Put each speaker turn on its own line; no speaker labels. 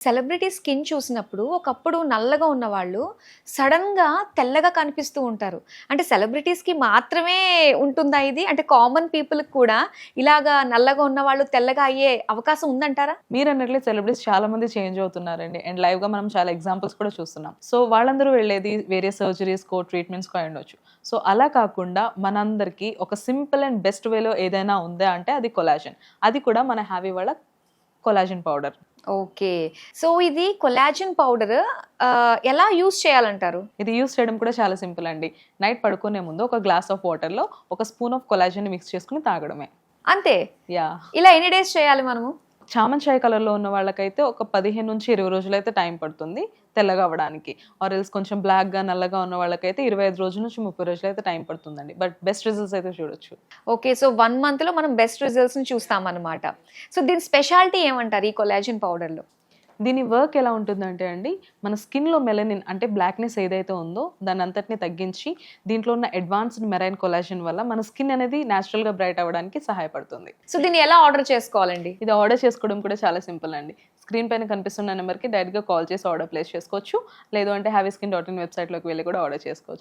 Celebrity skin చూసినప్పుడు ఒకప్పుడు నల్లగా ఉన్నవాళ్ళు సడన్‌గా తెల్లగా కనిపిస్తూ ఉంటారు. అంటే సెలబ్రిటీస్‌కి మాత్రమే ఉంటుందా ఇది? అంటే కామన్ పీపుల్‌కి కూడా ఇలాగా నల్లగా ఉన్నవాళ్ళు తెల్లగా అయ్యే అవకాశం ఉందంటారా?
మీరన్నట్లే సెలబ్రిటీస్ చాలా మంది చేంజ్ అవుతున్నారండి. అండ్ లైవ్‌గా మనం చాలా ఎగ్జాంపుల్స్ కూడా చూస్తున్నాం. సో, వాళ్ళందరూ వెళ్ళేది వేరే సర్జరీస్‌కో, ట్రీట్మెంట్స్‌కో అయ్యుండొచ్చు. సో, అలా కాకుండా మనందరికీ ఒక సింపుల్ అండ్ బెస్ట్ వేలో ఏదైనా ఉందా అంటే అది కొలాజన్. అది కూడా మన హ్యావీ వాళ్ళ కొలాజన్ పౌడర్.
ఓకే. సో, ఇది కొలాజన్ పౌడర్ ఎలా యూజ్ చేయాలంటారు?
ఇది యూజ్ చేయడం కూడా చాలా సింపుల్ అండి. నైట్ పడుకునే ముందు ఒక గ్లాస్ ఆఫ్ వాటర్‌లో ఒక స్పూన్ ఆఫ్ కొలాజన్‌ని మిక్స్ చేసుకొని తాగడమే.
అంతే.
యాహ్!
ఇలా ఎన్ని డేస్ చేయాలి మనము?
చామన్ చాయ్ కలర్‌లో ఉన్న వాళ్ళకైతే ఒక 15-20 రోజులైతే టైం పడుతుంది తెల్లగా అవ్వడానికి. ఆర్ ఎల్స్ కొంచెం బ్లాక్‌గా, నల్లగా ఉన్న వాళ్ళకైతే 25 రోజుల నుంచి 30 రోజులైతే టైం పడుతుందండి. బట్ బెస్ట్ రిజల్ట్స్ అయితే చూడొచ్చు.
ఓకే. సో, 1 మంత్‌లో మనం బెస్ట్ రిజల్ట్స్‌ని చూస్తామనమాట. సో, దీని స్పెషాలిటీ ఏమంటారు ఈ కొలాజన్ పౌడర్‌లో?
దీని వర్క్ ఎలా ఉంటుందంటే అండి, మన స్కిన్‌లో మెలనిన్ అంటే బ్లాక్‌నెస్ ఏదైతే ఉందో దాన్నంతటిని తగ్గించి, దీంట్లో ఉన్న అడ్వాన్స్డ్ మెరైన్ కొలాజన్ వల్ల మన స్కిన్ అనేది నేచురల్‌గా బ్రైట్ అవ్వడానికి సహాయపడుతుంది.
సో, దీన్ని ఎలా ఆర్డర్ చేసుకోవాలండి?
ఇది ఆర్డర్ చేసుకోవడం కూడా చాలా సింపుల్ అండి. స్క్రీన్ పైన కనిపిస్తున్న నెంబర్‌కి డైరెక్ట్‌గా కాల్ చేసి ఆర్డర్ ప్లేస్ చేసుకోవచ్చు. లేదు అంటే హ్యావీస్కిన్.in వెబ్‌సైట్‌లోకి వెళ్లి కూడా ఆర్డర్ చేసుకోవచ్చు.